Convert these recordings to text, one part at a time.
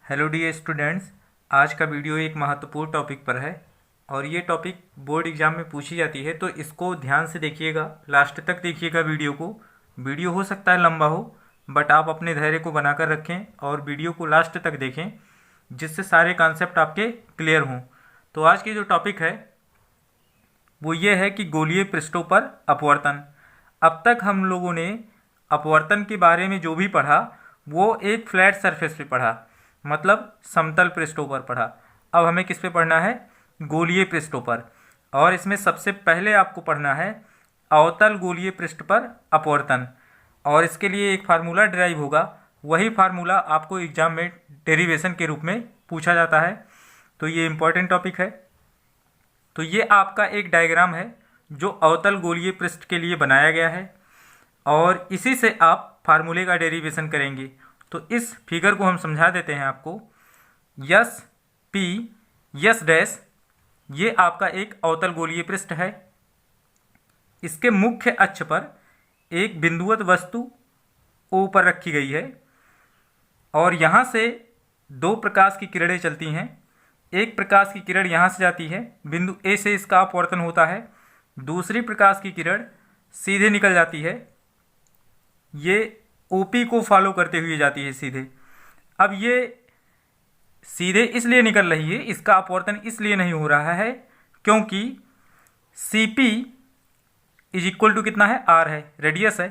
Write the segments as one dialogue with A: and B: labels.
A: Hello dear students. आज का video एक महत्वपूर्ण टॉपिक पर है और ये टॉपिक बोर्ड एग्जाम में पूछी जाती है, तो इसको ध्यान से देखिएगा, लास्ट तक देखिएगा वीडियो को। वीडियो हो सकता है लंबा हो, बट आप अपने धैर्य को बनाकर रखें और वीडियो को लास्ट तक देखें, जिससे सारे कॉन्सेप्ट आपके क्लियर हों। तो आज की जो टॉपिक है वो ये है कि गोलीय पृष्ठों पर अपवर्तन। अब तक हम लोगों ने अपवर्तन के बारे में जो भी पढ़ा वो एक फ्लैट सरफेस पे पढ़ा, मतलब समतल पृष्ठों पर पढ़ा। अब हमें किस पे पढ़ना है? गोलीय पृष्ठों पर। और इसमें सबसे पहले आपको पढ़ना है अवतल गोलीय पृष्ठ पर अपवर्तन, और इसके लिए एक फार्मूला डिराइव होगा। वही फार्मूला आपको एग्जाम में डेरिवेशन के रूप में पूछा जाता है, तो ये इम्पॉर्टेंट टॉपिक है। तो ये आपका एक डायग्राम है जो अवतल गोलीय पृष्ठ के लिए बनाया गया है, और इसी से आप फार्मूले का डेरिवेशन करेंगे। तो इस फिगर को हम समझा देते हैं आपको। यस पी यस डैश ये आपका एक अवतल गोलीय पृष्ठ है। इसके मुख्य अक्ष पर एक बिंदुवत वस्तु ओ पर रखी गई है, और यहाँ से दो प्रकाश की किरणें चलती हैं। एक प्रकाश की किरण यहाँ से जाती है, बिंदु ए से इसका अपवर्तन होता है। दूसरी प्रकाश की किरण सीधे निकल जाती है, ये ओपी को फॉलो करते हुए जाती है सीधे। अब ये सीधे इसलिए निकल रही है, इसका अपवर्तन इसलिए नहीं हो रहा है क्योंकि CP इज इक्वल टू कितना है? R है, रेडियस है।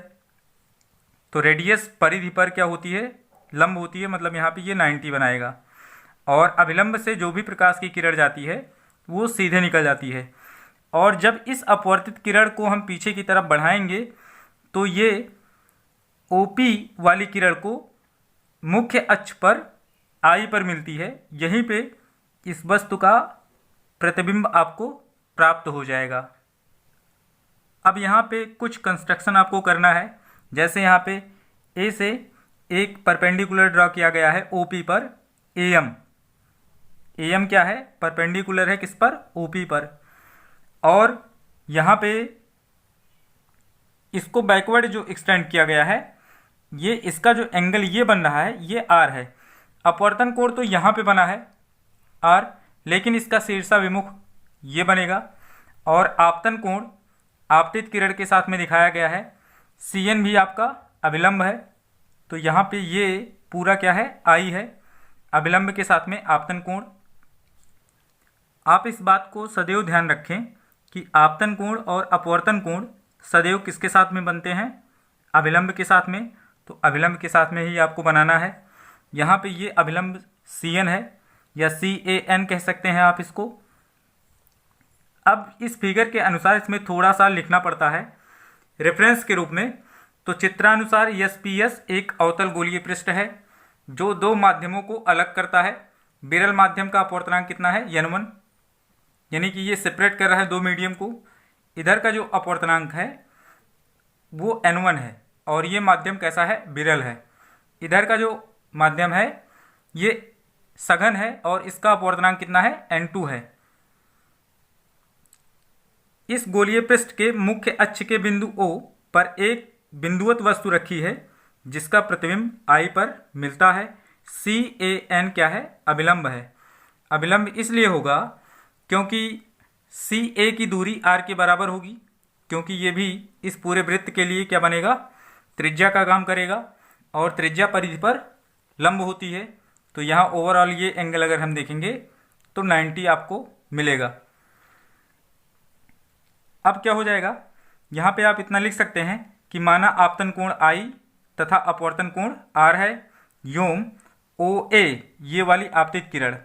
A: तो रेडियस परिधि पर क्या होती है? लंब होती है, मतलब यहाँ पे ये 90 बनाएगा। और अभिलंब से जो भी प्रकाश की किरण जाती है वो सीधे निकल जाती है। और जब इस अपवर्तित किरण को हम पीछे की तरफ बढ़ाएंगे तो ये OP वाली किरण को मुख्य अक्ष पर I पर मिलती है। यहीं पे इस वस्तु का प्रतिबिंब आपको प्राप्त हो जाएगा। अब यहाँ पे कुछ कंस्ट्रक्शन आपको करना है। जैसे यहाँ पे A से एक परपेंडिकुलर ड्रॉ किया गया है OP पर AM। AM क्या है? परपेंडिकुलर है किस पर? OP पर। और यहाँ पे इसको बैकवर्ड जो एक्सटेंड किया गया है, ये इसका जो एंगल ये बन रहा है ये R है। अपवर्तन कोण तो यहाँ पे बना है R, लेकिन इसका शीर्षाभिमुख ये बनेगा। और आपतन कोण आपतित किरण के साथ में दिखाया गया है। CN भी आपका अभिलंब है, तो यहाँ पे ये पूरा क्या है? I है, अभिलंब के साथ में आपतन कोण। आप इस बात को सदैव ध्यान रखें कि आपतन कोण और अपवर्तन कोण सदैव किसके साथ में बनते हैं? अभिलंब के साथ में। तो अभिलंब के साथ में ही आपको बनाना है। यहाँ पे ये अभिलंब CN है, या CAN कह सकते हैं आप इसको। अब इस फिगर के अनुसार इसमें थोड़ा सा लिखना पड़ता है रेफरेंस के रूप में। तो चित्रानुसार SPS एक अवतल गोलीय पृष्ठ है जो दो माध्यमों को अलग करता है। विरल माध्यम का अपवर्तनांक कितना है? N1, यानी कि ये सेपरेट कर रहा है दो मीडियम को। इधर का जो अपवर्तनांक है वो N1 है, और ये माध्यम कैसा है? विरल है। इधर का जो माध्यम है ये सघन है, और इसका अपवर्तनांक कितना है? N2 है। इस गोलीय पृष्ठ के मुख्य अक्ष के बिंदु O पर एक बिंदुवत वस्तु रखी है जिसका प्रतिबिंब I पर मिलता है। CAN क्या है? अभिलंब है। अभिलंब इसलिए होगा क्योंकि CA की दूरी R के बराबर होगी, क्योंकि ये भी इस पूरे वृत्त के लिए क्या बनेगा? त्रिज्या का काम करेगा, और त्रिज्या परिधि पर लंब होती है। तो यहाँ ओवरऑल ये एंगल अगर हम देखेंगे तो 90 आपको मिलेगा। अब क्या हो जाएगा? यहाँ पे आप इतना लिख सकते हैं कि माना आपतन कोण I तथा अपवर्तन कोण R है, योम OA ये वाली आपतित किरण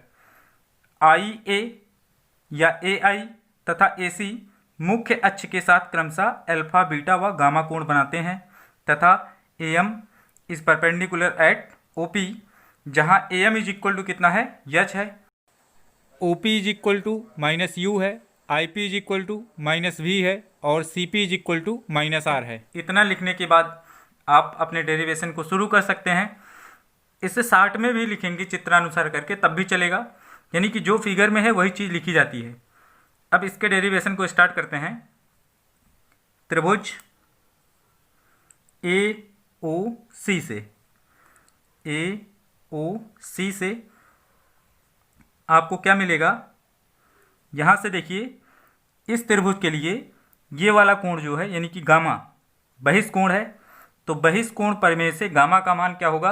A: IA या AI तथा AC मुख्य अक्ष के साथ क्रमशः अल्फा, बीटा व गामा कोण बनाते हैं, तथा AM इस परपेंडिकुलर एट OP, जहाँ AM इज इक्वल टू कितना है? H है, OP is equal to -U है, IP is equal to -V है, और CP is equal to -R है। इतना लिखने के बाद आप अपने डेरिवेशन को शुरू कर सकते हैं। इससे शार्ट में भी लिखेंगे चित्रानुसार करके तब भी चलेगा, यानी कि जो फिगर में है वही चीज़ लिखी जाती है। अब इसके डेरिवेशन को स्टार्ट करते हैं। त्रिभुज AOC से आपको क्या मिलेगा, यहाँ से देखिए इस त्रिभुज के लिए ये वाला कोण जो है यानी कि गामा बहिष्कोण है, तो बहिष्कोण प्रमेय से गामा का मान क्या होगा,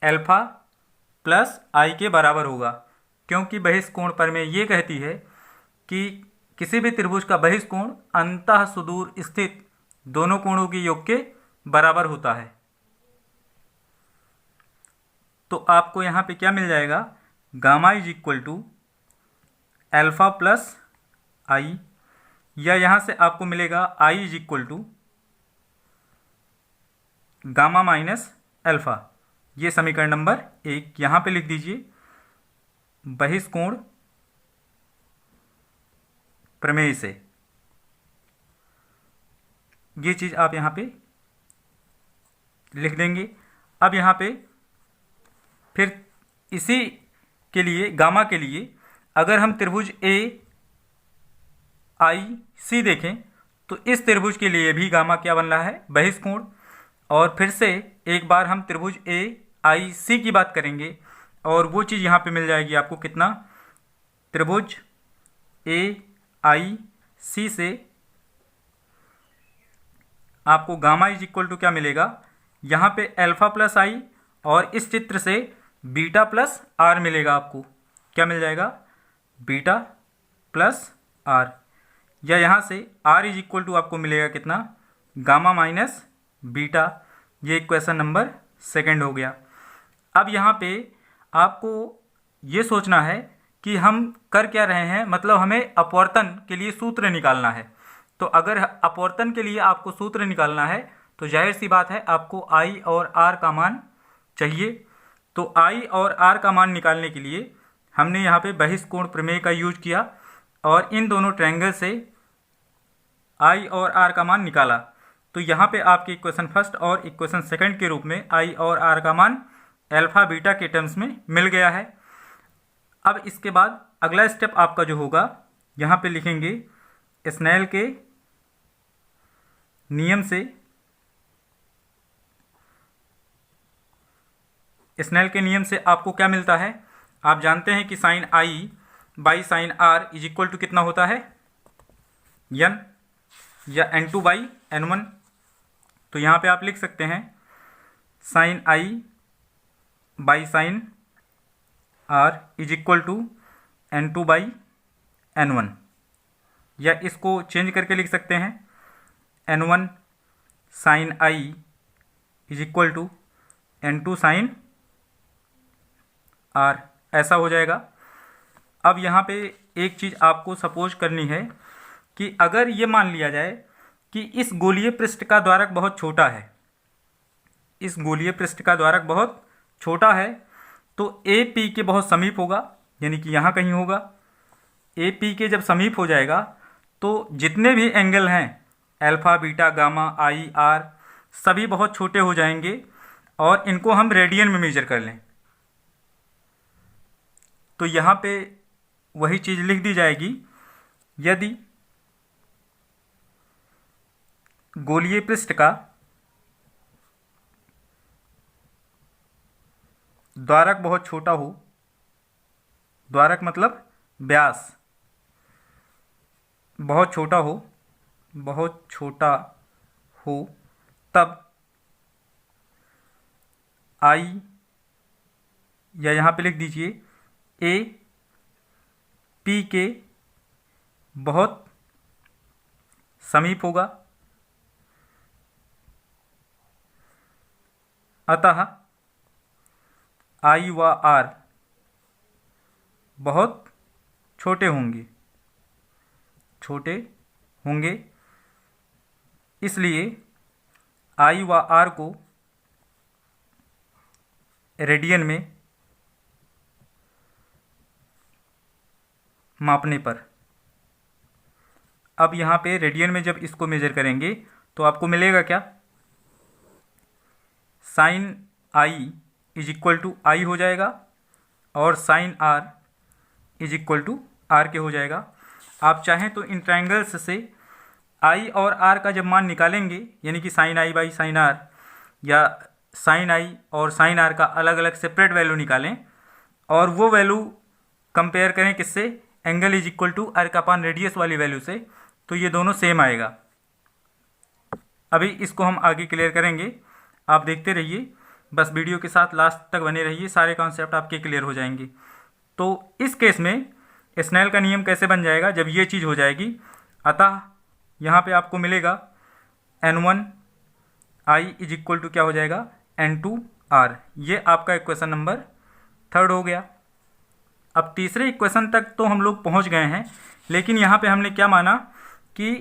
A: अल्फा प्लस आई के बराबर होगा, क्योंकि बहिष्कोण प्रमेय ये कहती है कि किसी भी त्रिभुज का बहिष्कोण अंतः सुदूर स्थित दोनों कोणों के योग के बराबर होता है। तो आपको यहाँ पे क्या मिल जाएगा, gamma is equal to alpha plus I, या यहाँ से आपको मिलेगा I is equal to gamma minus alpha. ये समीकरण नंबर 1 यहाँ पे लिख दीजिए, बहिष्कोण प्रमेय से ये चीज़ आप यहाँ पे लिख देंगे। अब यहाँ पे फिर इसी के लिए गामा के लिए अगर हम त्रिभुज ए आई सी देखें तो इस त्रिभुज के लिए भी गामा क्या बन रहा है, बहिष्कोण। और फिर से एक बार हम त्रिभुज ए आई सी की बात करेंगे और वो चीज़ यहाँ पे मिल जाएगी आपको, कितना, त्रिभुज ए आई सी से आपको गामा इज इक्वल टू क्या मिलेगा, यहाँ पे अल्फा प्लस आई और इस चित्र से बीटा प्लस आर मिलेगा। आपको क्या मिल जाएगा, बीटा प्लस आर, या यहाँ से आर इज इक्वल टू आपको मिलेगा कितना, गामा माइनस बीटा। ये क्वेश्चन नंबर 2 हो गया। अब यहाँ पे आपको ये सोचना है कि हम कर क्या रहे हैं, मतलब हमें अपवर्तन के लिए सूत्र निकालना है। तो अगर अपवर्तन के लिए आपको सूत्र निकालना है तो जाहिर सी बात है आपको आई और आर का मान चाहिए। तो आई और आर का मान निकालने के लिए हमने यहाँ पे बहिष्कोण प्रमेय का यूज किया और इन दोनों ट्रायंगल से आई और आर का मान निकाला। तो यहाँ पे आपके इक्वेशन फर्स्ट और इक्वेशन सेकंड के रूप में आई और आर का मान अल्फा बीटा के टर्म्स में मिल गया है। अब इसके बाद अगला स्टेप आपका जो होगा, यहाँ पे लिखेंगे स्नेल के नियम से, स्नेल के नियम से आपको क्या मिलता है, आप जानते हैं कि sine i by sine are is equal to कितना होता है, n या n2 बाई n1। तो यहाँ पे आप लिख सकते हैं sine i by sine are is equal to n2 by n1, या इसको चेंज करके लिख सकते हैं n1 sine I is equal to n2 sine r, ऐसा हो जाएगा। अब यहाँ पे एक चीज़ आपको सपोज करनी है कि अगर ये मान लिया जाए कि इस गोलीय पृष्ठ का द्वारक बहुत छोटा है, इस गोलीय पृष्ठ का द्वारक बहुत छोटा है, तो ए पी के बहुत समीप होगा, यानी कि यहाँ कहीं होगा। ए पी के जब समीप हो जाएगा तो जितने भी एंगल हैं alpha beta gamma I R सभी बहुत छोटे हो जाएंगे और इनको हम रेडियन में मेजर कर लें तो यहाँ पे वही चीज़ लिख दी जाएगी, यदि गोलीय पृष्ठ का द्वारक बहुत छोटा हो, द्वारक मतलब व्यास बहुत छोटा हो, बहुत छोटा हो, तब आई, या यहाँ पे लिख दीजिए ए पी के बहुत समीप होगा, अतः आई व आर बहुत छोटे होंगे, छोटे होंगे, इसलिए आई व आर को रेडियन में मापने पर, अब यहाँ पे रेडियन में जब इसको मेजर करेंगे तो आपको मिलेगा क्या, sine I is equal to I हो जाएगा और sine are is equal to R के हो जाएगा। आप चाहें तो इन ट्रायंगल्स से आई और आर का जब मान निकालेंगे, यानी कि sine i by sine r या साइन आई और साइन आर का अलग अलग सेपरेट वैल्यू निकालें और वो वैल्यू कंपेयर करें किससे, angle is equal to arc upon radius वाली वैल्यू से, तो ये दोनों सेम आएगा। अभी इसको हम आगे क्लियर करेंगे, आप देखते रहिए, बस वीडियो के साथ लास्ट तक बने रहिए, सारे कॉन्सेप्ट आपके क्लियर हो जाएंगे। तो इस केस में स्नेल का नियम कैसे बन जाएगा, जब ये चीज़ हो जाएगी, अतः यहाँ पे आपको मिलेगा N1 I is equal to क्या हो जाएगा, N2 R। ये आपका इक्वेशन नंबर 3 हो गया। अब तीसरे इक्वेशन तक तो हम लोग पहुँच गए हैं, लेकिन यहाँ पे हमने क्या माना कि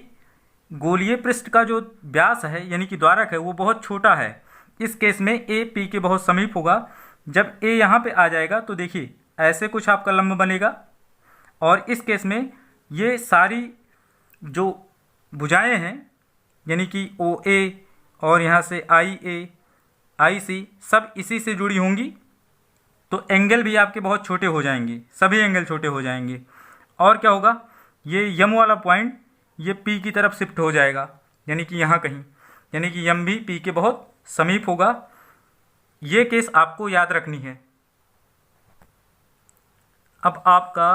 A: गोलीय पृष्ठ का जो व्यास है यानी कि द्वारक है वो बहुत छोटा है। इस केस में ए पी के बहुत समीप होगा। जब ए यहाँ पे आ जाएगा तो देखिए ऐसे कुछ आपका लंब बनेगा, और इस केस में ये सारी जो भुजाएं हैं यानी कि ओ ए और यहाँ से आई ए आई सी सब इसी से जुड़ी होंगी, तो एंगल भी आपके बहुत छोटे हो जाएंगे, सभी एंगल छोटे हो जाएंगे। और क्या होगा, ये यम वाला पॉइंट ये पी की तरफ शिफ्ट हो जाएगा, यानी कि यहाँ कहीं, यानी कि यम भी पी के बहुत समीप होगा। ये केस आपको याद रखनी है। अब आपका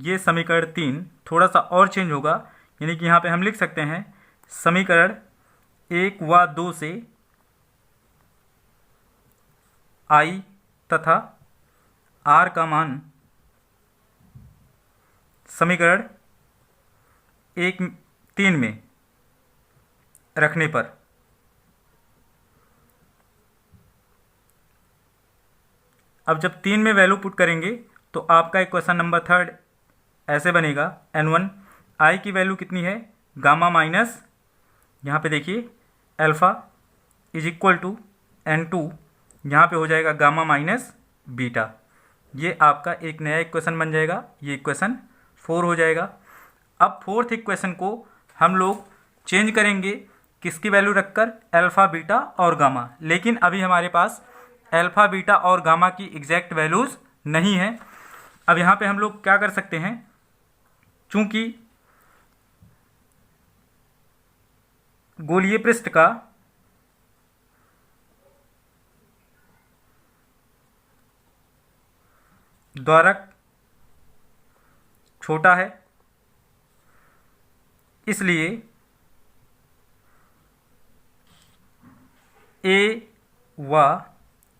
A: ये समीकरण 3 थोड़ा सा और चेंज होगा, यानी कि यहाँ पे हम लिख सकते हैं समीकरण 1 व 2 से आई तथा आर का मान समीकरण 3 में रखने पर अब जब 3 में वैल्यू पुट करेंगे तो आपका इक्वेशन नंबर 3 ऐसे बनेगा, N1 आई की वैल्यू कितनी है, गामा माइनस यहाँ पे देखिए alpha is equal to N2, यहाँ पे हो जाएगा गामा माइनस बीटा। ये आपका एक नया इक्वेशन बन जाएगा, ये इक्वेशन 4 हो जाएगा। अब फोर्थ इक्वेशन को हम लोग चेंज करेंगे, किसकी वैल्यू रखकर, अल्फ़ा बीटा और गामा। लेकिन अभी हमारे पास अल्फ़ा बीटा और गामा की एग्जैक्ट वैल्यूज़ नहीं है। अब यहाँ पे हम लोग क्या कर सकते हैं, चूँकि गोलीय पृष्ठ का द्वारक छोटा है, इसलिए ए व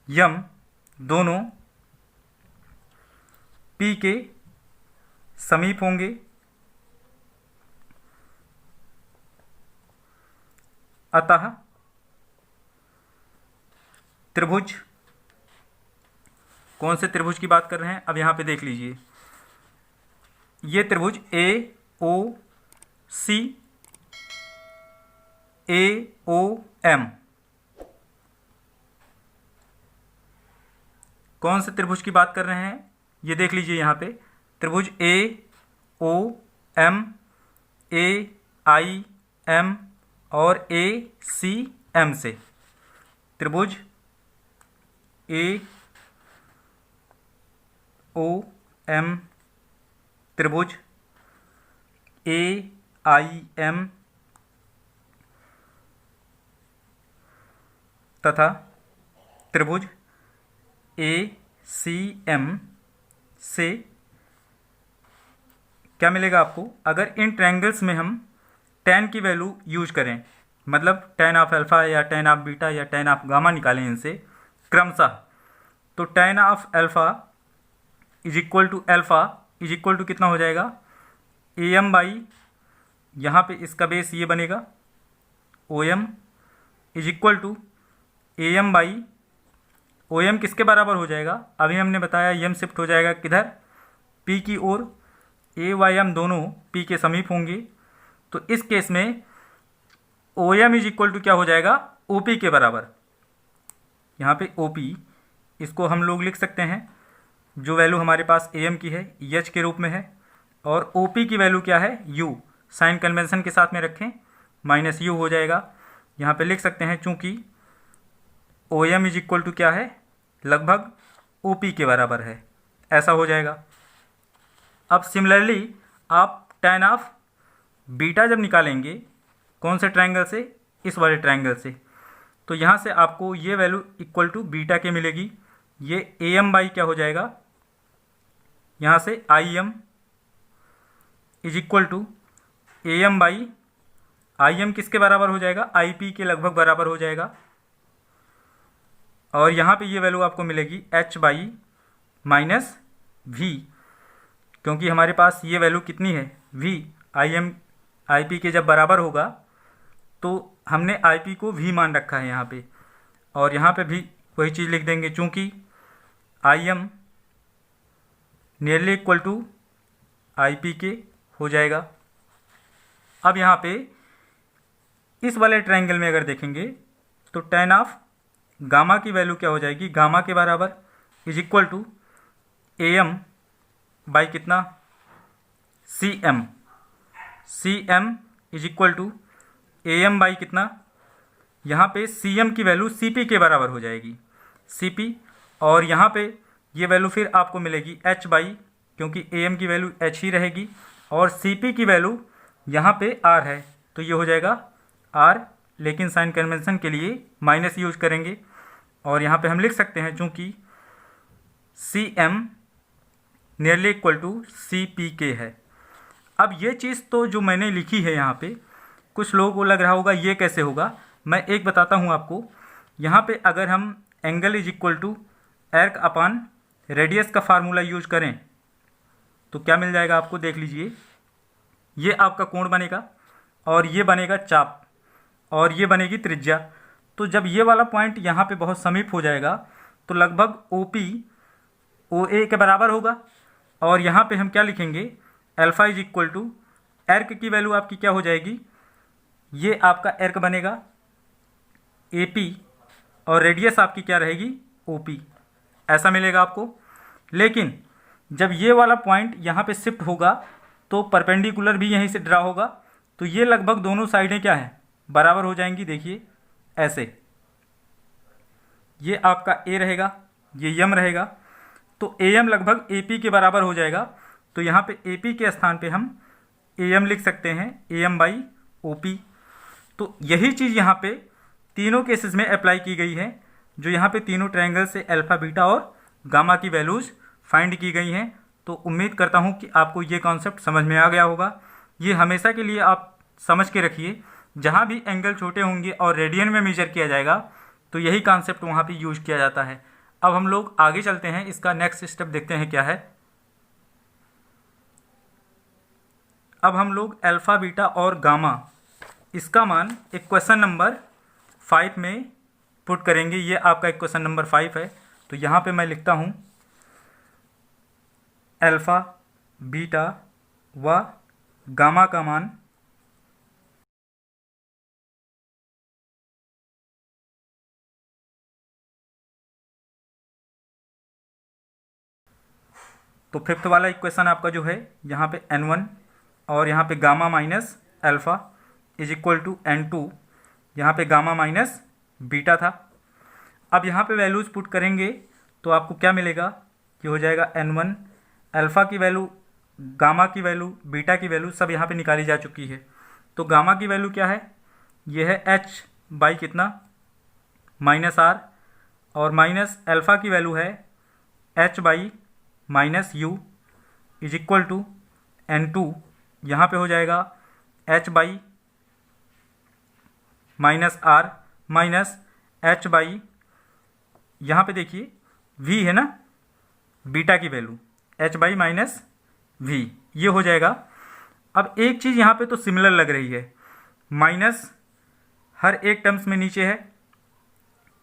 A: यम दोनों पी के समीप होंगे, अतः त्रिभुज, कौन से त्रिभुज की बात कर रहे हैं, अब यहाँ पे देख लीजिए, ये त्रिभुज ए ओ सी ए ओ एम, कौन से त्रिभुज की बात कर रहे हैं, ये देख लीजिए यहाँ पे, त्रिभुज ए O M, A I am और ए सी एम से, त्रिभुज ए ओ एम, त्रिभुज ए आई एम तथा त्रिभुज ए सी एम से क्या मिलेगा आपको, अगर इन ट्रायंगल्स में हम tan की वैल्यू यूज करें, मतलब tan ऑफ अल्फ़ा या tan ऑफ बीटा या tan ऑफ गामा निकालें इनसे क्रमशः, तो tan of alpha is equal to alpha is equal to कितना हो जाएगा, ए एम बाई, यहाँ पे इसका बेस ये बनेगा O M is equal to A M by, O M किसके बराबर हो जाएगा, अभी हमने बताया एम शिफ्ट हो जाएगा किधर, पी की ओर, ए वाई एम दोनों पी के समीप होंगे, तो इस केस में O M is equal to क्या हो जाएगा, ओ पी के बराबर। यहाँ पे ओ पी इसको हम लोग लिख सकते हैं, जो वैल्यू हमारे पास ए एम की है एच के रूप में है, और ओ पी की वैल्यू क्या है, यू, साइन कन्वेंशन के साथ में रखें, माइनस यू हो जाएगा। यहाँ पे लिख सकते हैं चूँकि O M is equal to क्या है, लगभग ओ पी के बराबर है, ऐसा हो जाएगा। अब सिमिलरली आप tan ऑफ बीटा जब निकालेंगे, कौन से ट्रायंगल से, इस वाले ट्रायंगल से, तो यहाँ से आपको ये वैल्यू इक्वल टू बीटा के मिलेगी। ये ए एम बाई क्या हो जाएगा, यहाँ से I M is equal to A M by I M किसके बराबर हो जाएगा, आई पी के लगभग बराबर हो जाएगा। और यहाँ पे ये वैल्यू आपको मिलेगी एच बाई माइनस वी, क्योंकि हमारे पास ये वैल्यू कितनी है V, I M I P के जब बराबर होगा तो हमने आई पी को वी मान रखा है यहाँ पे, और यहाँ पे भी वही चीज़ लिख देंगे, चूँकि I M nearly equal to I P के हो जाएगा। अब यहाँ पे इस वाले ट्रायंगल में अगर देखेंगे तो tan ऑफ गामा की वैल्यू क्या हो जाएगी, गामा के बराबर is equal to A M by कितना C M, C M is equal to A M by कितना, यहाँ पे सी एम की वैल्यू सी पी के बराबर हो जाएगी, सी पी, और यहाँ पे ये वैल्यू फिर आपको मिलेगी एच बाई, क्योंकि ए एम की वैल्यू एच ही रहेगी, और सी पी की वैल्यू यहाँ पे आर है, तो ये हो जाएगा आर, लेकिन साइन कन्वेंशन के लिए माइनस यूज करेंगे, और यहाँ पे हम लिख सकते हैं चूँकि C M nearly equal to C P के है। अब ये चीज़ तो जो मैंने लिखी है यहाँ पे, कुछ लोगों को लग रहा होगा ये कैसे होगा, मैं एक बताता हूँ आपको। यहाँ पे अगर हम angle is equal to arc upon radius का फार्मूला यूज करें तो क्या मिल जाएगा आपको, देख लीजिए, ये आपका कोण बनेगा और ये बनेगा चाप और ये बनेगी त्रिज्या। तो जब ये वाला पॉइंट यहाँ पे बहुत समीप हो जाएगा तो लगभग ओ पी ओ ए के बराबर होगा, और यहाँ पे हम क्या लिखेंगे, अल्फा इज इक्वल टू एर्क की वैल्यू आपकी क्या हो जाएगी, ये आपका एर्क बनेगा ए पी और रेडियस आपकी क्या रहेगी ओ पी, ऐसा मिलेगा आपको। लेकिन जब ये वाला पॉइंट यहाँ पे शिफ्ट होगा तो परपेंडिकुलर भी यहीं से ड्रा होगा, तो ये लगभग दोनों साइडें क्या हैं, बराबर हो जाएंगी। देखिए ऐसे, ये आपका ए रहेगा, ये एम रहेगा, तो ए एम लगभग ए पी के बराबर हो जाएगा। तो यहाँ पे ए पी के स्थान पे हम ए एम लिख सकते हैं, A M by O P. तो यही चीज़ यहाँ पे तीनों केसेस में अप्लाई की गई है, जो यहाँ पे तीनों ट्रायंगल से अल्फा बीटा और गामा की वैल्यूज़ फाइंड की गई हैं। तो उम्मीद करता हूँ कि आपको ये कॉन्सेप्ट समझ में आ गया होगा। ये हमेशा के लिए आप समझ के रखिए, जहाँ भी एंगल छोटे होंगे और रेडियन में मेजर किया जाएगा तो यही कॉन्सेप्ट वहाँ पे यूज किया जाता है। अब हम लोग आगे चलते हैं, इसका नेक्स्ट स्टेप देखते हैं क्या है। अब हम लोग अल्फा बीटा और गामा इसका मान इक्वेशन नंबर 5 में पुट करेंगे। ये आपका इक्वेशन नंबर 5 है, तो यहाँ पे मैं लिखता हूँ अल्फा बीटा व गामा का मान तो फिफ्थ वाला इक्वेशन आपका जो है यहाँ पे n1 और यहाँ पे gamma minus alpha is equal to n2, यहाँ पे गामा माइनस बीटा था। अब यहाँ पे वैल्यूज़ पुट करेंगे तो आपको क्या मिलेगा, कि हो जाएगा n1, अल्फ़ा की वैल्यू, गामा की वैल्यू, बीटा की वैल्यू सब यहाँ पे निकाली जा चुकी है। तो गामा की वैल्यू क्या है, ये है h बाई कितना माइनस आर, और माइनस अल्फ़ा की वैल्यू है h by minus U is equal to n2, यहाँ पे हो जाएगा h by minus R minus h by, यहाँ पे देखिए v है ना, बीटा की value h by minus v, ये हो जाएगा। अब एक चीज़ यहाँ पे तो सिमिलर लग रही है, माइनस हर एक टर्म्स में नीचे है,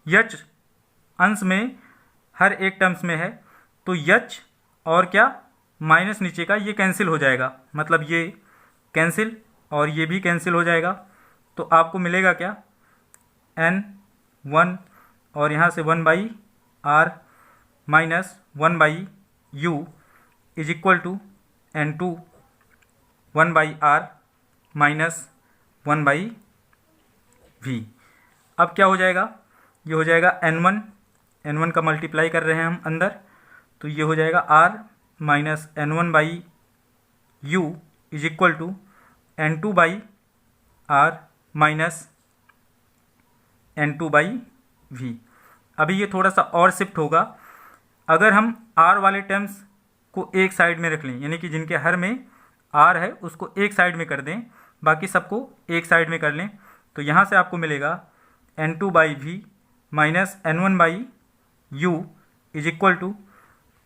A: यच अंश में हर एक टर्म्स में है, तो यच और क्या माइनस नीचे का ये कैंसिल हो जाएगा, मतलब ये कैंसिल और ये भी कैंसिल हो जाएगा। तो आपको मिलेगा क्या, n1 और यहाँ से 1 by R minus 1 by U is equal to n2 1 by R minus 1 by V. अब क्या हो जाएगा, ये हो जाएगा n1 का मल्टीप्लाई कर रहे हैं हम अंदर, तो ये हो जाएगा r minus n1 by U is equal to n2 by R minus n2 by V. अभी ये थोड़ा सा और शिफ्ट होगा, अगर हम r वाले टर्म्स को एक साइड में रख लें, यानी कि जिनके हर में r है उसको एक साइड में कर दें, बाकी सबको एक साइड में कर लें। तो यहाँ से आपको मिलेगा N2/V minus N1/U is equal to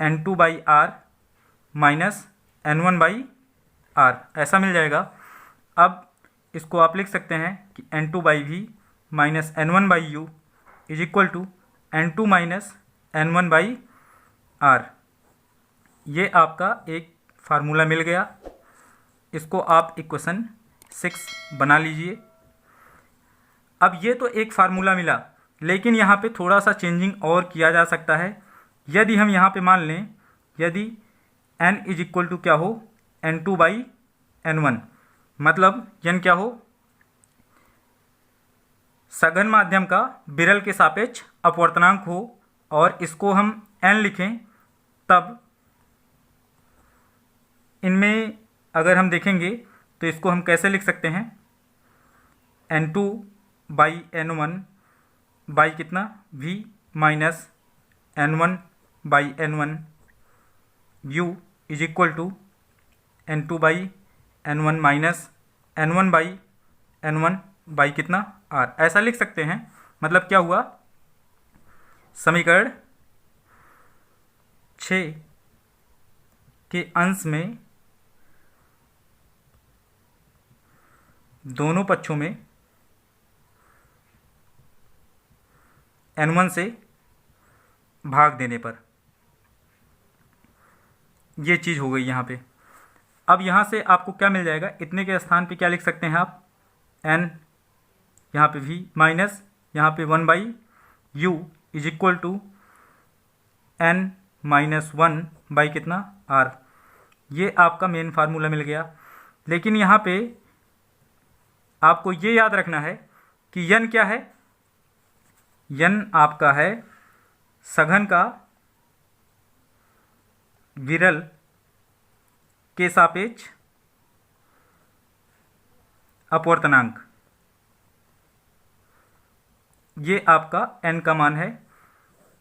A: N2/R minus N1/R, ऐसा मिल जाएगा। अब इसको आप लिख सकते हैं कि N2/V minus N1/U is equal to N2 minus N1/R। ये आपका एक फार्मूला मिल गया, इसको आप इक्वेशन 6 बना लीजिए। अब ये तो एक फार्मूला मिला, लेकिन यहाँ पे थोड़ा सा चेंजिंग और किया जा सकता है। यदि हम यहाँ पे मान लें, यदि n इज इक्वल टू क्या हो, N2/N1, मतलब n क्या हो, सघन माध्यम का विरल के सापेक्ष अपवर्तनांक हो, और इसको हम n लिखें, तब इनमें अगर हम देखेंगे तो इसको हम कैसे लिख सकते हैं, N2/N1 बाई कितना V minus N1/N1 U is equal to N2/N1 minus N1/N1 by कितना R, ऐसा लिख सकते हैं। मतलब क्या हुआ, समीकरण 6 के अंश में दोनों पक्षों में N1 से भाग देने पर ये चीज़ हो गई यहाँ पे। अब यहाँ से आपको क्या मिल जाएगा, इतने के स्थान पे क्या लिख सकते हैं आप, N, यहाँ पे V माइनस यहाँ पे 1/U is equal to N minus 1 by कितना R। ये आपका मेन फार्मूला मिल गया। लेकिन यहाँ पे आपको ये याद रखना है कि n क्या है, n आपका है सघन का विरल के सापेक्ष अपवर्तनांक, ये आपका n का मान है।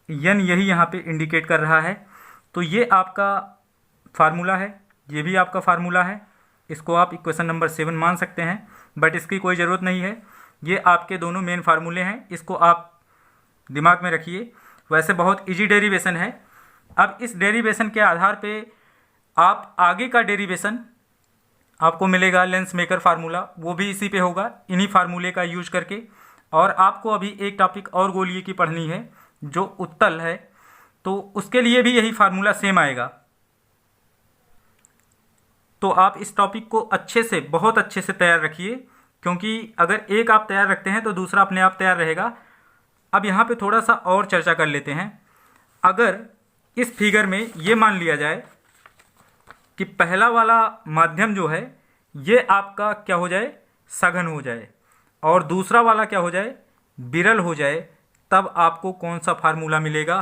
A: n यही यहाँ पे इंडिकेट कर रहा है। तो ये आपका फार्मूला है, ये भी आपका फार्मूला है। इसको आप इक्वेशन नंबर 7 मान सकते हैं, बट इसकी कोई ज़रूरत नहीं है। ये आपके दोनों मेन फार्मूले हैं, इसको आप दिमाग में रखिए। वैसे बहुत इजी डेरिवेशन है। अब इस डेरिवेशन के आधार पे आप आगे का डेरिवेशन आपको मिलेगा, लेंस मेकर फार्मूला, वो भी इसी पे होगा, इन्हीं फार्मूले का यूज करके। और आपको अभी एक टॉपिक और गोलीय की पढ़नी है जो उत्तल है, तो उसके लिए भी यही फार्मूला सेम आएगा। तो आप इस टॉपिक को अच्छे से, बहुत अच्छे से तैयार रखिए, क्योंकि अगर एक आप तैयार रखते हैं तो दूसरा अपने आप तैयार रहेगा। अब यहाँ पे थोड़ा सा और चर्चा कर लेते हैं। अगर इस फिगर में ये मान लिया जाए कि पहला वाला माध्यम जो है ये आपका क्या हो जाए, सघन हो जाए, और दूसरा वाला क्या हो जाए, विरल हो जाए, तब आपको कौन सा फार्मूला मिलेगा।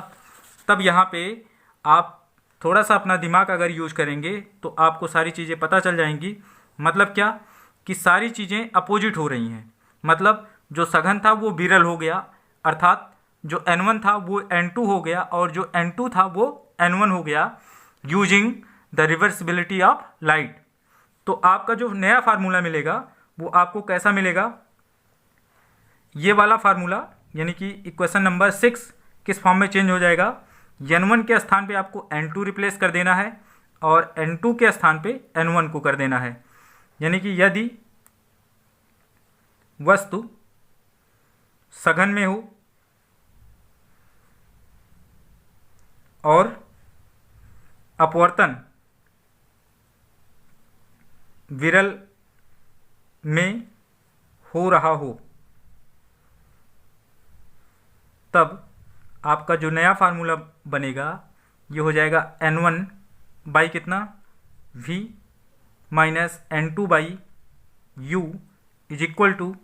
A: तब यहाँ पे आप थोड़ा सा अपना दिमाग अगर यूज करेंगे तो आपको सारी चीज़ें पता चल जाएंगी। मतलब क्या कि सारी चीज़ें अपोजिट हो रही हैं। मतलब जो सघन था वो विरल हो गया, अर्थात जो N1 था वो N2 हो गया, और जो N2 था वो N1 हो गया, using the reversibility of light. तो आपका जो नया फार्मूला मिलेगा वो आपको कैसा मिलेगा, ये वाला फार्मूला, यानी कि इक्वेशन नंबर 6 किस फॉर्म में चेंज हो जाएगा, N1 के स्थान पे आपको N2 रिप्लेस कर देना है और N2 के स्थान पे N1 को कर देना है। यानी कि यदि वस्तु सघन में हो और अपवर्तन विरल में हो रहा हो, तब आपका जो नया फार्मूला बनेगा ये हो जाएगा N1 बाई कितना, V minus N2/U is equal to,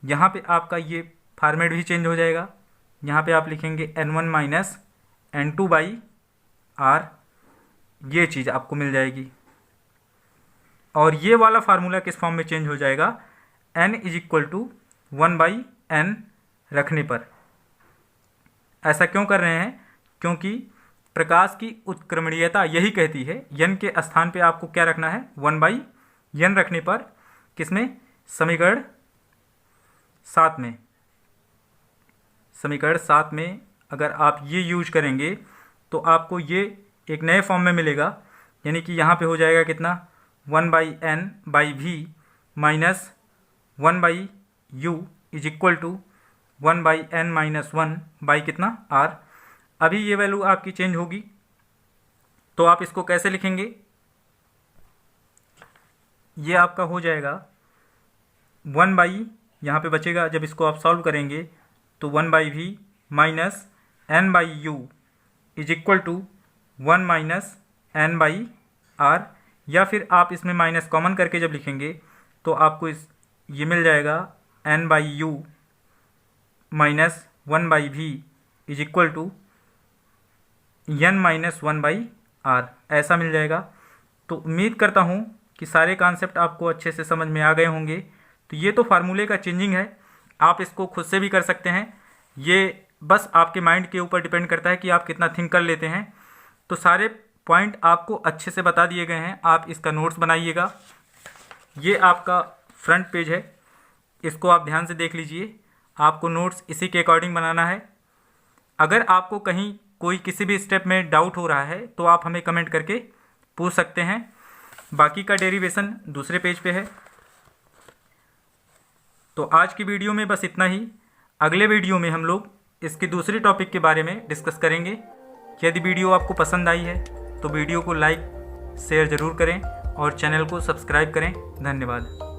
A: यहाँ पे आपका ये फॉर्मेट भी चेंज हो जाएगा। यहाँ पे आप लिखेंगे N1 माइनस N2/R, ये चीज़ आपको मिल जाएगी। और ये वाला फार्मूला किस फॉर्म में चेंज हो जाएगा, N is equal to 1/N रखने पर। ऐसा क्यों कर रहे हैं, क्योंकि प्रकाश की उत्क्रमणीयता यही कहती है। n के स्थान पे आपको क्या रखना है, 1/n रखने पर किसमें, समीकरण 7 में। समीकरण 7 में अगर आप ये यूज करेंगे तो आपको ये एक नए फॉर्म में मिलेगा, यानी कि यहाँ पे हो जाएगा कितना, 1/n/v minus 1/u is equal to 1/n-1 by कितना, r। अभी ये वैल्यू आपकी चेंज होगी, तो आप इसको कैसे लिखेंगे, ये आपका हो जाएगा 1/, यहाँ पे बचेगा, जब इसको आप सॉल्व करेंगे तो 1/v minus n/u is equal to 1 - n/r, या फिर आप इसमें माइनस कॉमन करके जब लिखेंगे तो आपको ये मिल जाएगा n/u minus 1/v is equal to n-1/r, ऐसा मिल जाएगा। तो उम्मीद करता हूँ कि सारे कॉन्सेप्ट आपको अच्छे से समझ में आ गए होंगे। तो ये तो फार्मूले का चेंजिंग है, आप इसको खुद से भी कर सकते हैं, ये बस आपके माइंड के ऊपर डिपेंड करता है कि आप कितना थिंक कर लेते हैं। तो सारे पॉइंट आपको अच्छे से बता दिए गए हैं, आप इसका नोट्स बनाइएगा। ये आपका फ्रंट पेज है, इसको आप ध्यान से देख लीजिए, आपको नोट्स इसी के अकॉर्डिंग बनाना है। अगर आपको कहीं कोई किसी भी स्टेप में डाउट हो रहा है तो आप हमें कमेंट करके पूछ सकते हैं। बाकी का डेरिवेशन दूसरे पेज पे है। तो आज की वीडियो में बस इतना ही। अगले वीडियो में हम लोग इसके दूसरे टॉपिक के बारे में डिस्कस करेंगे। यदि वीडियो आपको पसंद आई है तो वीडियो को लाइक शेयर ज़रूर करें और चैनल को सब्सक्राइब करें। धन्यवाद।